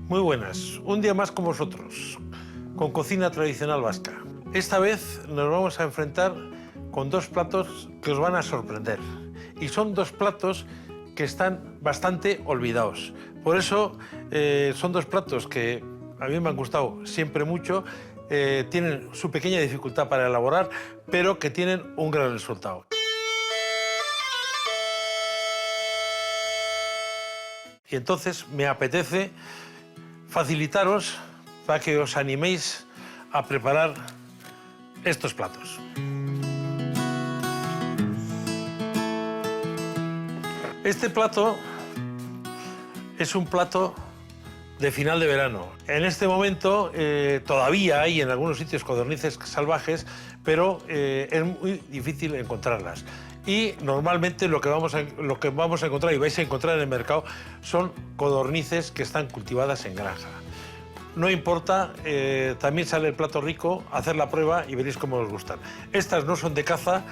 Muy buenas, un día más con vosotros, con cocina tradicional vasca. Esta vez nos vamos a enfrentar con dos platos que os van a sorprender. Y son dos platos que están bastante olvidados. Por eso son dos platos que a mí me han gustado siempre mucho, tienen su pequeña dificultad para elaborar, pero que tienen un gran resultado. Y entonces me apetece facilitaros para que os animéis a preparar estos platos. Este plato es un plato de final de verano. En este momento todavía hay en algunos sitios codornices salvajes, pero es muy difícil encontrarlas. Y normalmente lo que vamos a encontrar y vais a encontrar en el mercado son codornices que están cultivadas en granja. No importa, también sale el plato rico, hacer la prueba y veréis cómo os gustan. Estas no son de caza,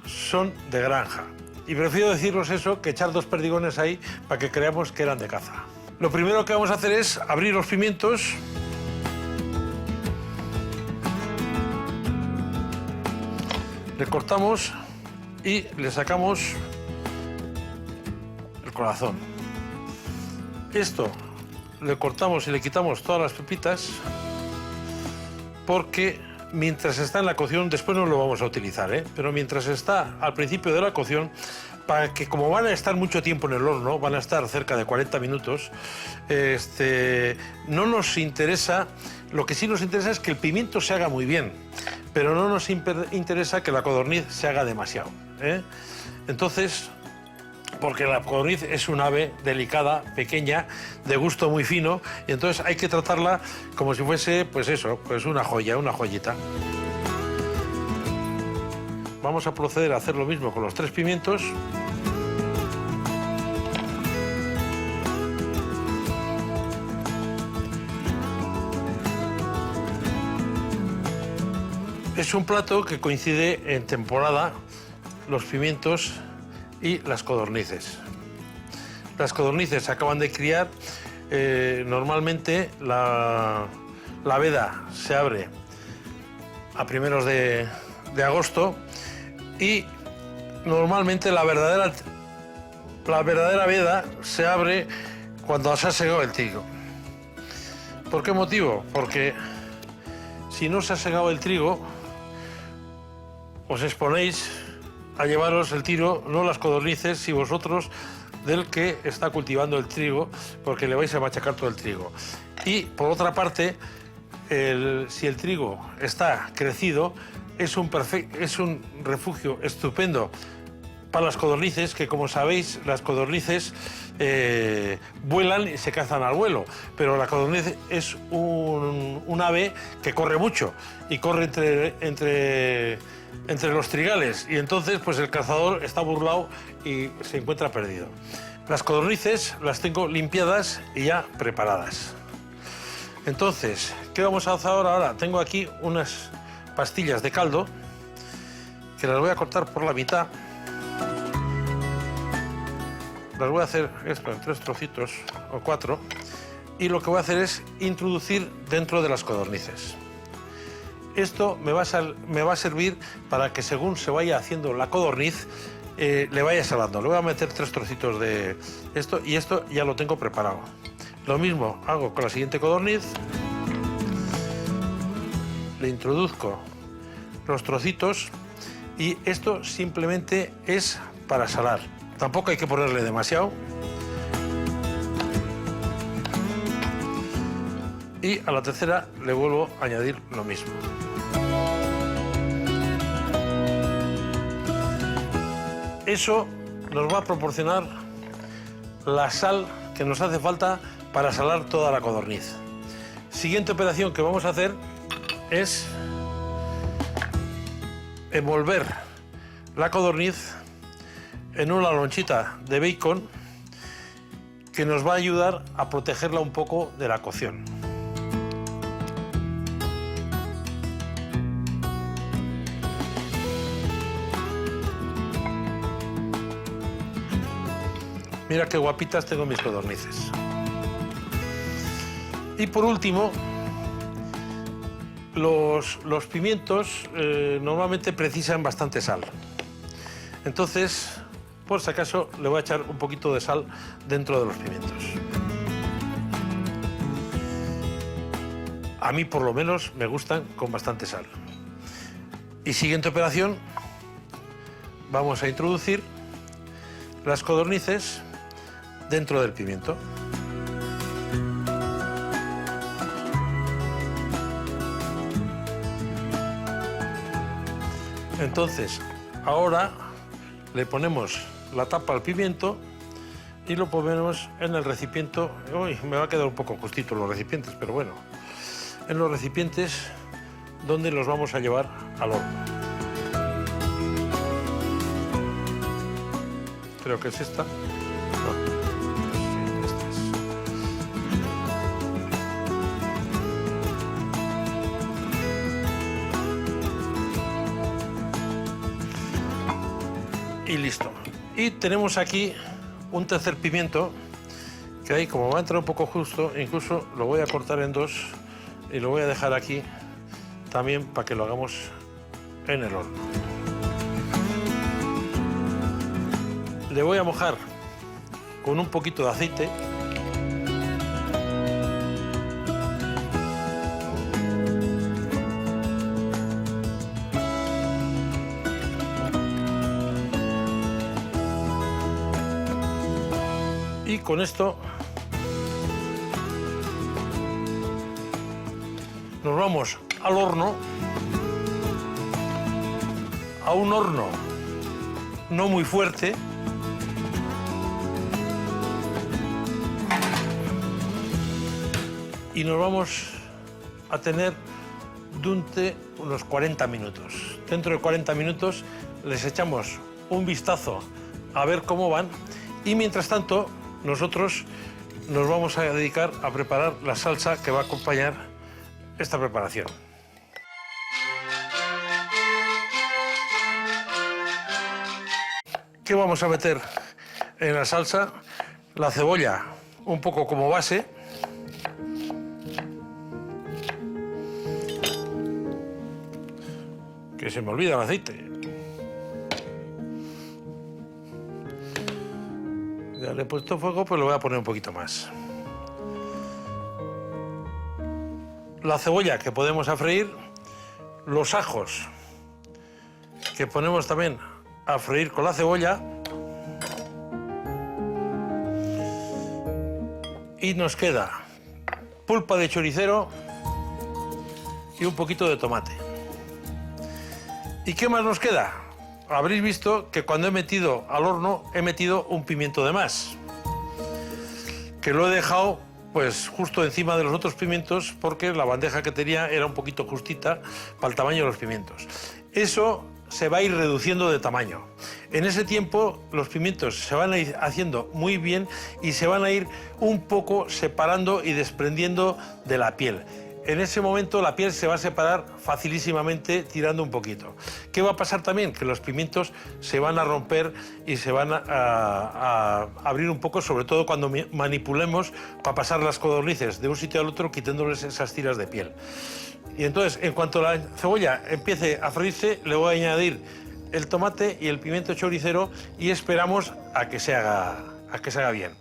son de granja. Y prefiero deciros eso que echar dos perdigones ahí para que creamos que eran de caza. Lo primero que vamos a hacer es abrir los pimientos. Le cortamos y le sacamos el corazón. Esto le cortamos y le quitamos todas las pepitas porque mientras está en la cocción, después no lo vamos a utilizar, pero mientras está al principio de la cocción, para que como van a estar mucho tiempo en el horno, van a estar cerca de 40 minutos, no nos interesa, lo que sí nos interesa es que el pimiento se haga muy bien, pero no nos interesa que la codorniz se haga demasiado. Entonces, porque la codorniz es un ave delicada, pequeña, de gusto muy fino, y entonces hay que tratarla como si fuese, pues eso, pues una joya, una joyita. Vamos a proceder a hacer lo mismo con los tres pimientos. Es un plato que coincide en temporada, los pimientos y las codornices. Las codornices se acaban de criar, normalmente la veda se abre a primeros de agosto y normalmente la verdadera veda se abre cuando se ha segado el trigo. ¿Por qué motivo? Porque si no se ha segado el trigo, os exponéis a llevaros el tiro, no las codornices, si vosotros del que está cultivando el trigo, porque le vais a machacar todo el trigo. Y por otra parte, si el trigo está crecido, es un refugio estupendo para las codornices, que como sabéis, las codornices vuelan y se cazan al vuelo, pero la codorniz es un ave que corre mucho y corre entre los trigales, y entonces pues el cazador está burlado y se encuentra perdido. Las codornices las tengo limpiadas y ya preparadas. Entonces, ¿qué vamos a hacer ahora? Ahora tengo aquí unas pastillas de caldo que las voy a cortar por la mitad. Las voy a hacer esto en 3 trocitos o 4, y lo que voy a hacer es introducir dentro de las codornices. Esto me va a servir para que según se vaya haciendo la codorniz, le vaya salando. Le voy a meter 3 trocitos de esto y esto ya lo tengo preparado. Lo mismo hago con la siguiente codorniz. Le introduzco los trocitos y esto simplemente es para salar. Tampoco hay que ponerle demasiado. Y a la tercera le vuelvo a añadir lo mismo. Eso nos va a proporcionar la sal que nos hace falta para salar toda la codorniz. Siguiente operación que vamos a hacer es envolver la codorniz en una lonchita de bacon que nos va a ayudar a protegerla un poco de la cocción. Mira qué guapitas tengo mis codornices. Y por último, los pimientos normalmente precisan bastante sal. Entonces, por si acaso, le voy a echar un poquito de sal dentro de los pimientos. A mí, por lo menos, me gustan con bastante sal. Y siguiente operación, vamos a introducir las codornices dentro del pimiento. Entonces, ahora le ponemos la tapa al pimiento y lo ponemos en el recipiente. Uy, me va a quedar un poco justito los recipientes, pero bueno, en los recipientes donde los vamos a llevar al horno. Creo que es esta. No. Sí, esta es. Y listo. Y tenemos aquí un tercer pimiento que ahí, como va a entrar un poco justo, incluso lo voy a cortar en dos y lo voy a dejar aquí también para que lo hagamos en el horno. Le voy a mojar con un poquito de aceite. Y con esto nos vamos al horno, a un horno no muy fuerte. Y nos vamos a tener durante unos 40 minutos. Dentro de 40 minutos les echamos un vistazo a ver cómo van y mientras tanto nosotros nos vamos a dedicar a preparar la salsa que va a acompañar esta preparación. ¿Qué vamos a meter en la salsa? La cebolla un poco como base. Que se me olvida el aceite. Ya le he puesto fuego, pues le voy a poner un poquito más. La cebolla que podemos a freír, los ajos que ponemos también a freír con la cebolla y nos queda pulpa de choricero y un poquito de tomate. ¿Y qué más nos queda? Habréis visto que cuando he metido al horno he metido un pimiento de más, que lo he dejado pues justo encima de los otros pimientos porque la bandeja que tenía era un poquito justita para el tamaño de los pimientos. Eso se va a ir reduciendo de tamaño. En ese tiempo los pimientos se van a ir haciendo muy bien y se van a ir un poco separando y desprendiendo de la piel. En ese momento la piel se va a separar facilísimamente tirando un poquito. ¿Qué va a pasar también? Que los pimientos se van a romper y se van a abrir un poco, sobre todo cuando manipulemos para pasar las codornices de un sitio al otro quitándoles esas tiras de piel. Y entonces, en cuanto la cebolla empiece a freírse, le voy a añadir el tomate y el pimiento choricero y esperamos a que se haga bien.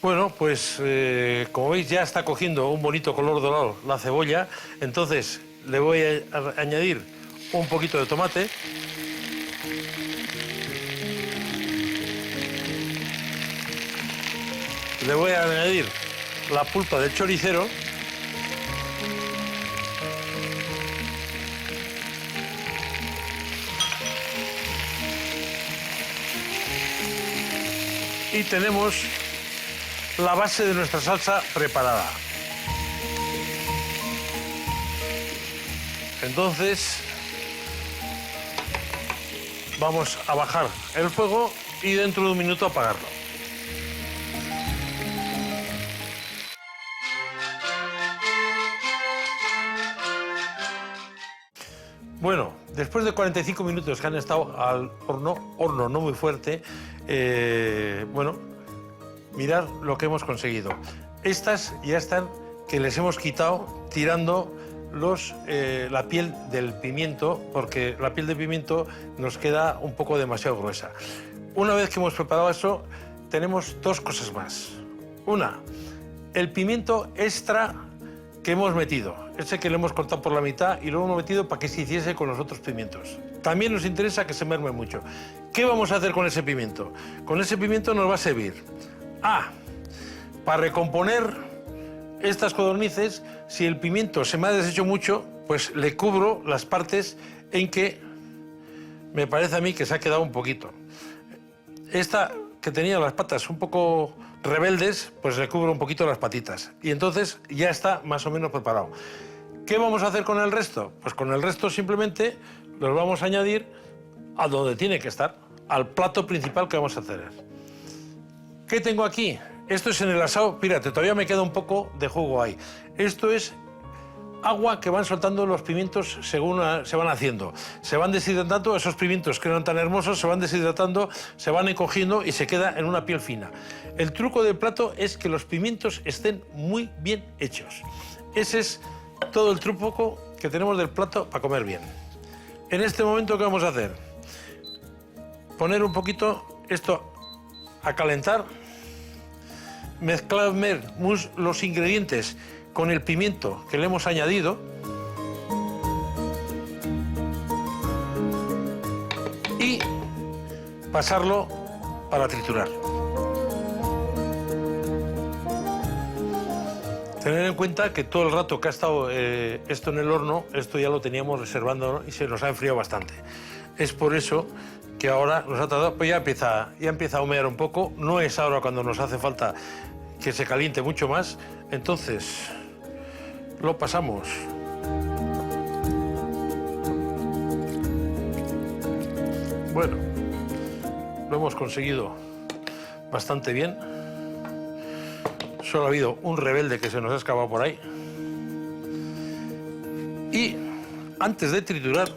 Bueno, pues como veis ya está cogiendo un bonito color dorado la cebolla, entonces le voy a añadir un poquito de tomate. Le voy a añadir la pulpa del choricero. Y tenemos la base de nuestra salsa preparada. Entonces vamos a bajar el fuego y dentro de un minuto apagarlo. Bueno, después de 45 minutos que han estado al horno no muy fuerte, bueno, mirad lo que hemos conseguido. Estas ya están que les hemos quitado tirando la piel del pimiento, porque la piel de pimiento nos queda un poco demasiado gruesa. Una vez que hemos preparado eso, tenemos dos cosas más. Una, el pimiento extra que hemos metido, ese que lo hemos cortado por la mitad y lo hemos metido para que se hiciese con los otros pimientos. También nos interesa que se merme mucho. ¿Qué vamos a hacer con ese pimiento? Con ese pimiento nos va a servir para recomponer estas codornices. Si el pimiento se me ha deshecho mucho, pues le cubro las partes en que me parece a mí que se ha quedado un poquito. Esta que tenía las patas un poco rebeldes, pues le cubro un poquito las patitas. Y entonces ya está más o menos preparado. ¿Qué vamos a hacer con el resto? Pues con el resto simplemente los vamos a añadir a donde tiene que estar, al plato principal que vamos a hacer. ¿Qué tengo aquí? Esto es en el asado, fíjate, todavía me queda un poco de jugo ahí. Esto es agua que van soltando los pimientos según se van haciendo. Se van deshidratando, esos pimientos que eran tan hermosos se van deshidratando, se van encogiendo y se queda en una piel fina. El truco del plato es que los pimientos estén muy bien hechos. Ese es todo el truco que tenemos del plato para comer bien. En este momento, ¿qué vamos a hacer? Poner un poquito esto a calentar, mezclar los ingredientes con el pimiento que le hemos añadido y pasarlo para triturar. Tener en cuenta que todo el rato que ha estado esto en el horno, esto ya lo teníamos reservando y se nos ha enfriado bastante. Es por eso que ahora nos ha tardado, pues ya empieza a humear un poco. No es ahora cuando nos hace falta que se caliente mucho más. Entonces lo pasamos bueno, lo hemos conseguido bastante bien. Solo ha habido un rebelde que se nos ha escapado por ahí. Y antes de triturar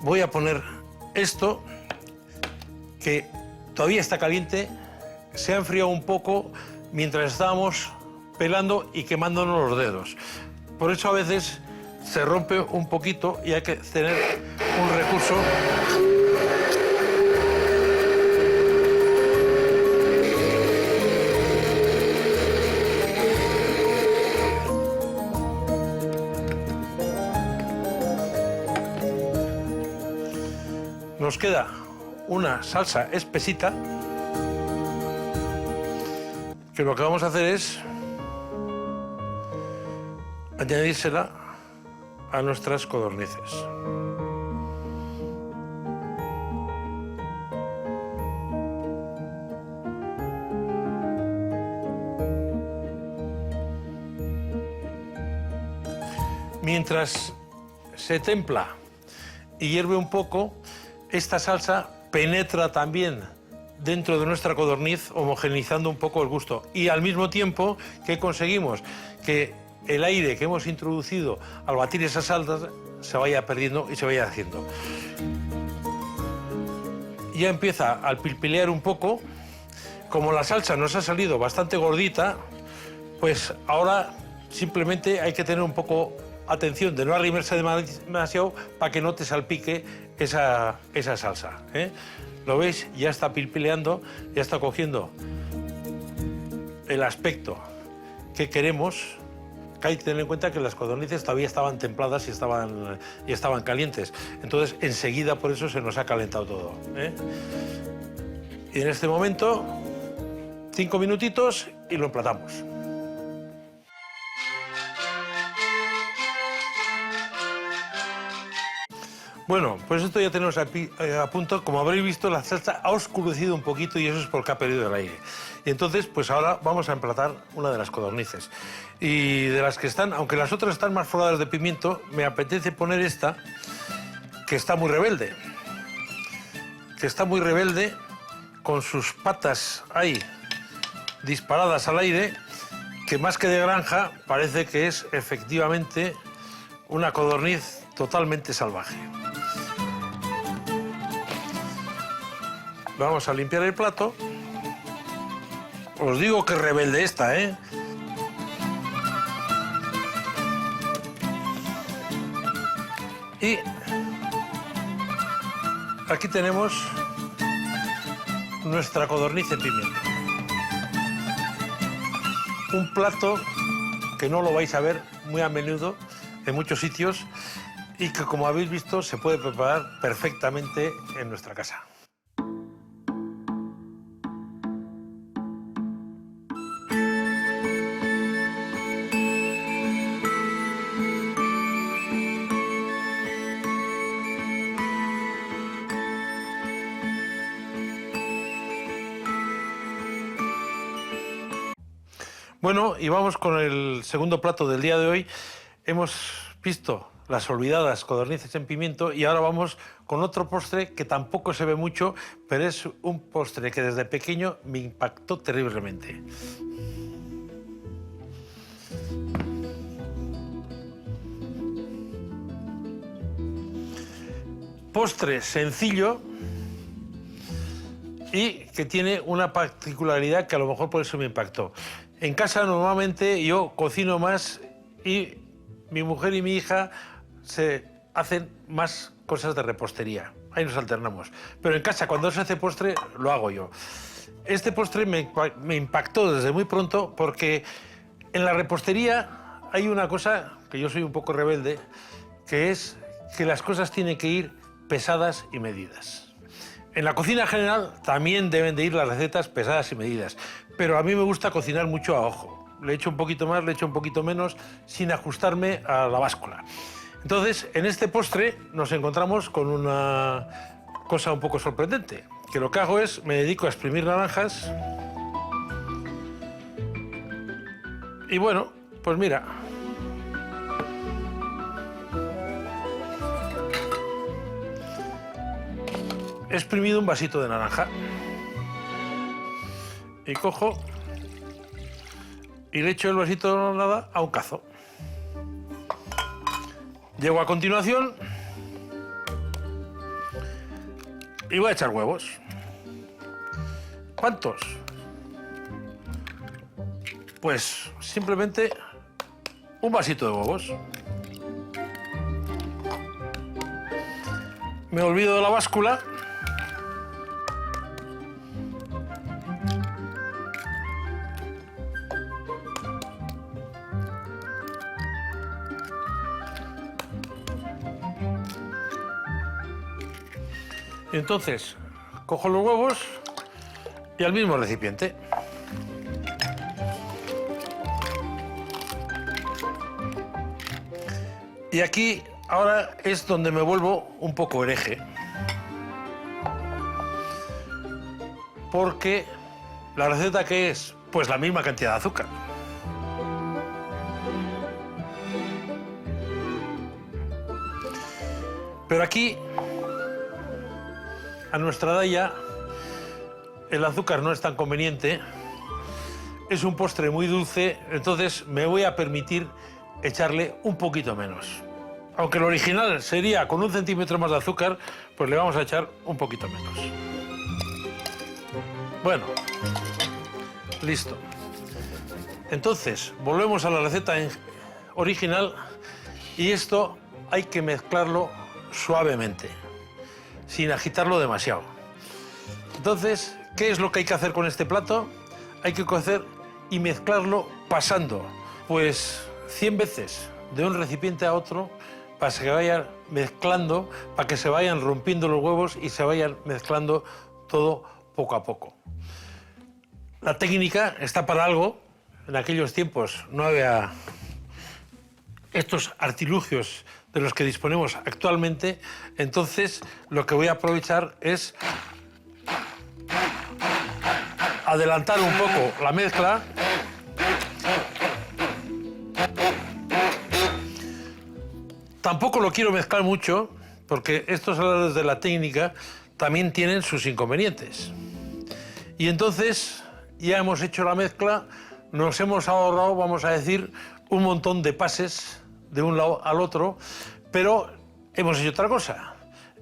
voy a poner esto que todavía está caliente, se ha enfriado un poco mientras estábamos pelando y quemándonos los dedos. Por eso a veces se rompe un poquito y hay que tener un recurso. Nos queda una salsa espesita que lo que vamos a hacer es añadírsela a nuestras codornices. Mientras se templa y hierve un poco, esta salsa penetra también dentro de nuestra codorniz, homogeneizando un poco el gusto. Y al mismo tiempo que conseguimos que el aire que hemos introducido al batir esas salsas se vaya perdiendo y se vaya haciendo. Ya empieza a pilpilear un poco. Como la salsa nos ha salido bastante gordita, pues ahora simplemente hay que tener un poco atención de no arrimarse demasiado para que no te salpique esa salsa, ¿eh? ¿Lo veis? Ya está pilpileando, ya está cogiendo el aspecto que queremos. Hay que tener en cuenta que las codornices todavía estaban templadas y estaban calientes. Entonces, enseguida por eso se nos ha calentado todo, ¿eh? Y en este momento, 5 minutitos y lo emplatamos. Bueno, pues esto ya tenemos a punto. Como habréis visto, la salsa ha oscurecido un poquito y eso es porque ha perdido el aire. Y entonces, pues ahora vamos a emplatar una de las codornices. Y de las que están, aunque las otras están más forradas de pimiento, me apetece poner esta, que está muy rebelde. Que está muy rebelde, con sus patas ahí disparadas al aire, que más que de granja, parece que es efectivamente una codorniz totalmente salvaje. Vamos a limpiar el plato Os digo que rebelde esta, ¿eh? Y aquí tenemos nuestra codorniz en pimiento. Un plato que no lo vais a ver muy a menudo en muchos sitios y que, como habéis visto, se puede preparar perfectamente en nuestra casa. Bueno, y vamos con el segundo plato del día de hoy. Hemos visto las olvidadas codornices en pimiento y ahora vamos con otro postre que tampoco se ve mucho, pero es un postre que desde pequeño me impactó terriblemente. Postre sencillo y que tiene una particularidad que a lo mejor por eso me impactó. En casa normalmente yo cocino más y mi mujer y mi hija se hacen más cosas de repostería. Ahí nos alternamos. Pero en casa cuando se hace postre lo hago yo. Este postre me impactó desde muy pronto porque en la repostería hay una cosa que yo soy un poco rebelde, que es que las cosas tienen que ir pesadas y medidas. En la cocina general también deben de ir las recetas pesadas y medidas, pero a mí me gusta cocinar mucho a ojo. Le echo un poquito más, le echo un poquito menos, sin ajustarme a la báscula. Entonces, en este postre nos encontramos con una cosa un poco sorprendente, que lo que hago es, me dedico a exprimir naranjas. Y bueno, pues mira. He exprimido un vasito de naranja y cojo y le echo el vasito de nada a un cazo. Llego a continuación y voy a echar huevos. ¿Cuántos? Pues simplemente un vasito de huevos. Me olvido de la báscula. Entonces, cojo los huevos y al mismo recipiente. Y aquí ahora es donde me vuelvo un poco hereje. Porque la receta ¿qué es? Pues la misma cantidad de azúcar. Pero aquí, a nuestra edad ya, el azúcar no es tan conveniente, es un postre muy dulce, entonces me voy a permitir echarle un poquito menos. Aunque lo original sería con 1 centímetro más de azúcar, pues le vamos a echar un poquito menos. Bueno, listo. Entonces, volvemos a la receta original y esto hay que mezclarlo suavemente, sin agitarlo demasiado. Entonces, ¿qué es lo que hay que hacer con este plato? Hay que cocer y mezclarlo pasando, pues 100 veces de un recipiente a otro para que se vayan mezclando, para que se vayan rompiendo los huevos y se vayan mezclando todo poco a poco. La técnica está para algo. En aquellos tiempos no había estos artilugios de los que disponemos actualmente, entonces lo que voy a aprovechar es adelantar un poco la mezcla Tampoco lo quiero mezclar mucho, porque estos errores de la técnica también tienen sus inconvenientes. Y entonces ya hemos hecho la mezcla, nos hemos ahorrado, vamos a decir, un montón de pases de un lado al otro, pero hemos hecho otra cosa.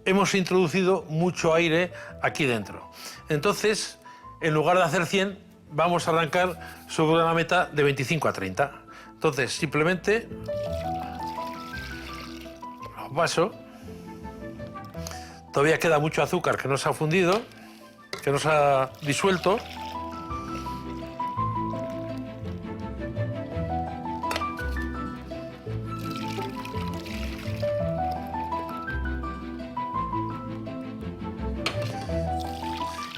Hemos introducido mucho aire aquí dentro. Entonces, en lugar de hacer 100, vamos a arrancar sobre una meta de 25 a 30. Entonces, simplemente lo paso. Todavía queda mucho azúcar que no se ha fundido, que no se ha disuelto.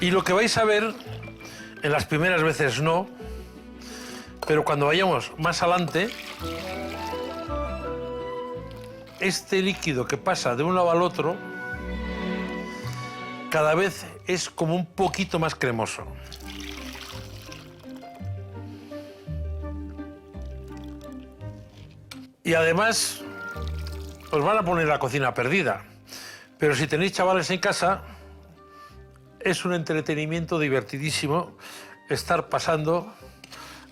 Y lo que vais a ver, en las primeras veces no, pero cuando vayamos más adelante, este líquido que pasa de un lado al otro, cada vez es como un poquito más cremoso. Y además, os van a poner la cocina perdida. Pero si tenéis chavales en casa, es un entretenimiento divertidísimo estar pasando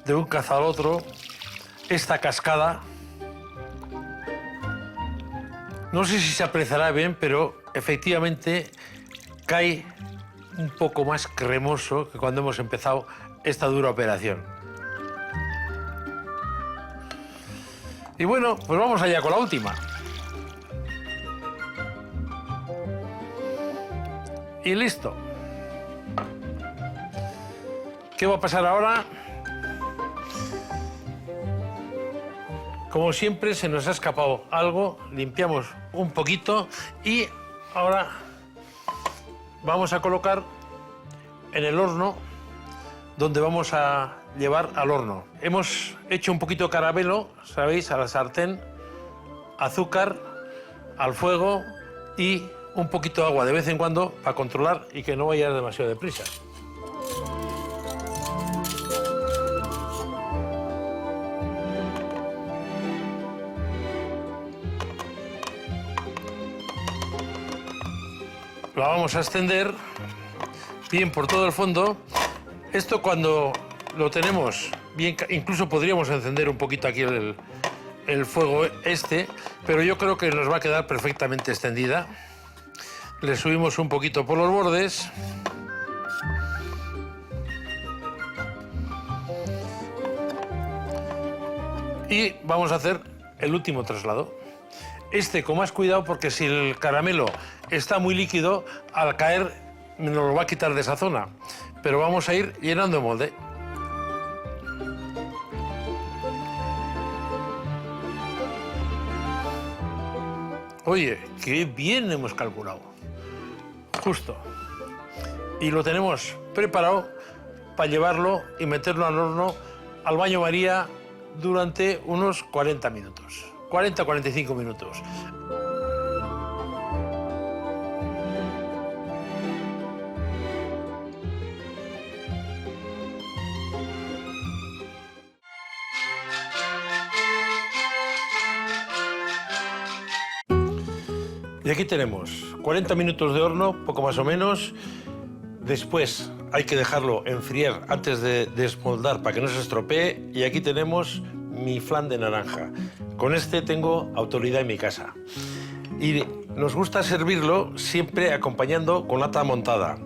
de un cazo al otro esta cascada. No sé si se apreciará bien, pero efectivamente cae un poco más cremoso que cuando hemos empezado esta dura operación. Y bueno, pues vamos allá con la última. Y listo. ¿Qué va a pasar ahora? Como siempre, se nos ha escapado algo, limpiamos un poquito y ahora vamos a colocar en el horno donde vamos a llevar al horno. Hemos hecho un poquito de caramelo, sabéis, a la sartén, azúcar, al fuego y un poquito de agua de vez en cuando para controlar y que no vaya demasiado deprisa. La vamos a extender bien por todo el fondo. Esto cuando lo tenemos bien, incluso podríamos encender un poquito aquí el fuego este, pero yo creo que nos va a quedar perfectamente extendida. Le subimos un poquito por los bordes. Y vamos a hacer el último traslado. Este con más cuidado porque si el caramelo está muy líquido, al caer nos lo va a quitar de esa zona. Pero vamos a ir llenando el molde. Oye, qué bien hemos calculado. Justo. Y lo tenemos preparado para llevarlo y meterlo al horno, al baño María, durante unos 40 minutos. 40-45 minutos. Y aquí tenemos 40 minutos de horno, poco más o menos. Después hay que dejarlo enfriar antes de desmoldar para que no se estropee. Y aquí tenemos mi flan de naranja. Con este tengo autoridad en mi casa. Y nos gusta servirlo siempre acompañando con nata montada,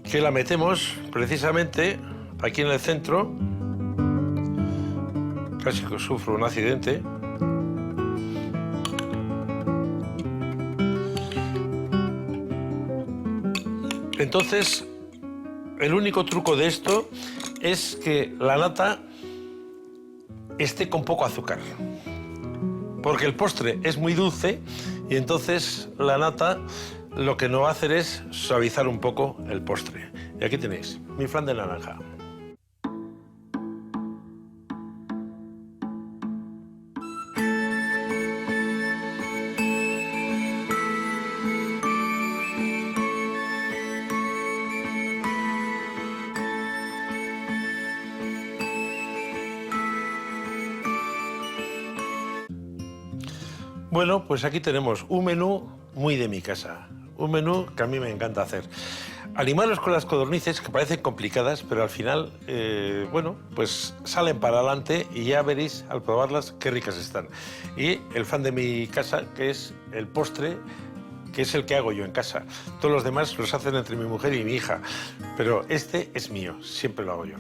que la metemos precisamente aquí en el centro. Casi que sufro un accidente. Entonces, el único truco de esto es que la nata esté con poco azúcar, porque el postre es muy dulce y entonces la nata lo que nos va a hacer es suavizar un poco el postre. Y aquí tenéis mi flan de naranja. Bueno, pues aquí tenemos un menú muy de mi casa, un menú que a mí me encanta hacer. Animaros con las codornices, que parecen complicadas, pero al final, bueno, pues salen para adelante y ya veréis al probarlas qué ricas están. Y el fan de mi casa, que es el postre que es el que hago yo en casa. Todos los demás los hacen entre mi mujer y mi hija, pero este es mío, siempre lo hago yo.